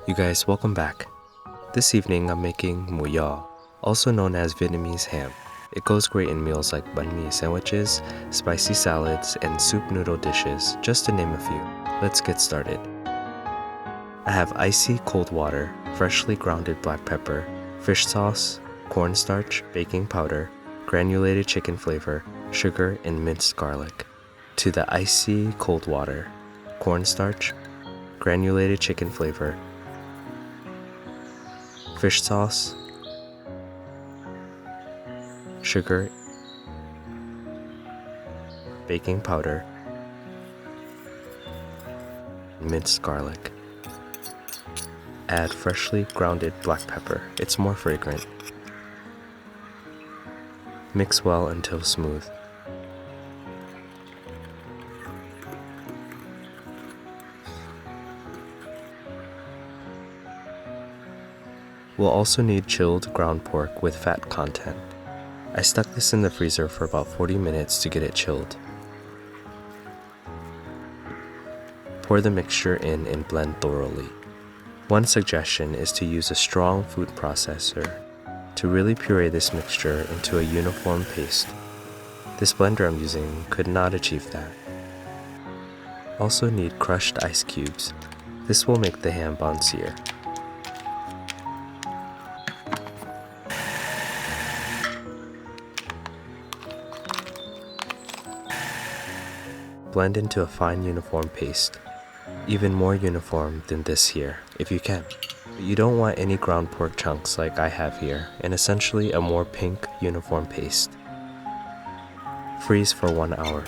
You guys, welcome back. This evening I'm making mu ya, also known as Vietnamese ham. It goes great in meals like banh mi sandwiches, spicy salads, and soup noodle dishes, just to name a few. Let's get started. I have icy cold water, freshly grounded black pepper, fish sauce, cornstarch, baking powder, granulated chicken flavor, sugar, and minced garlic. To the icy cold water, cornstarch, granulated chicken flavor, fish sauce, sugar, baking powder, minced garlic. Add freshly grounded black pepper, it's more fragrant. Mix well until smooth. We'll also need chilled ground pork with fat content. I stuck this in the freezer for about 40 minutes to get it chilled. Pour the mixture in and blend thoroughly. One suggestion is to use a strong food processor to really puree this mixture into a uniform paste. This blender I'm using could not achieve that. Also need crushed ice cubes. This will make the ham bouncier. Blend into a fine uniform paste, even more uniform than this here, if you can. But you don't want any ground pork chunks like I have here, and essentially a more pink uniform paste. Freeze for 1 hour.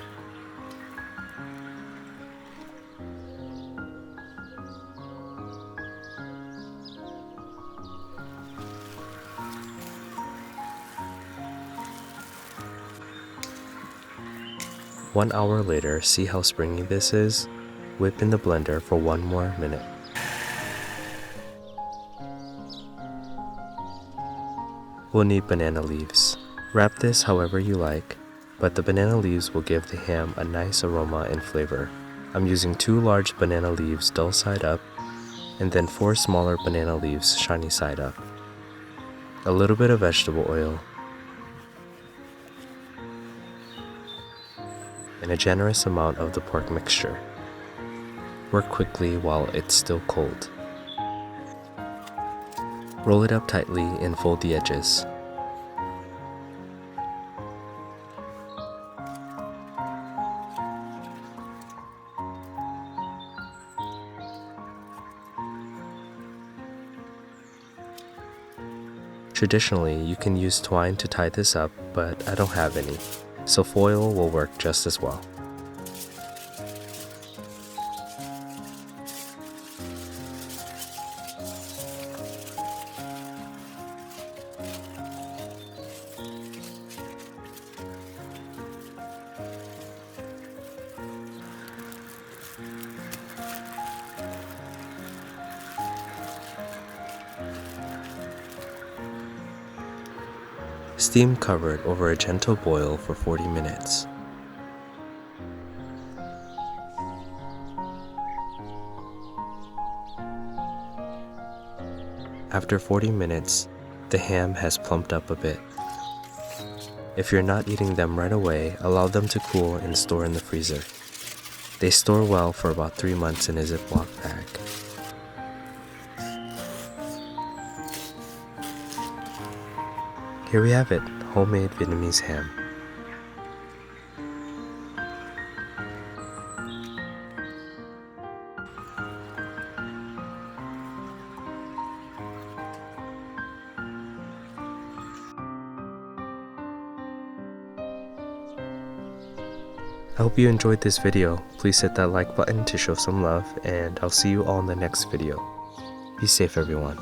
One hour later, see how springy this is? Whip in the blender for 1 more minute. We'll need banana leaves. Wrap this however you like, but the banana leaves will give the ham a nice aroma and flavor. I'm using 2 large banana leaves dull side up, and then 4 smaller banana leaves shiny side up. A little bit of vegetable oil, and a generous amount of the pork mixture. Work quickly while it's still cold. Roll it up tightly and fold the edges. Traditionally, you can use twine to tie this up, but I don't have any, so foil will work just as well. Steam covered over a gentle boil for 40 minutes. After 40 minutes, the ham has plumped up a bit. If you're not eating them right away, allow them to cool and store in the freezer. They store well for about 3 months in a Ziploc bag. Here we have it, homemade Vietnamese ham. I hope you enjoyed this video. Please hit that like button to show some love, and I'll see you all in the next video. Be safe, everyone.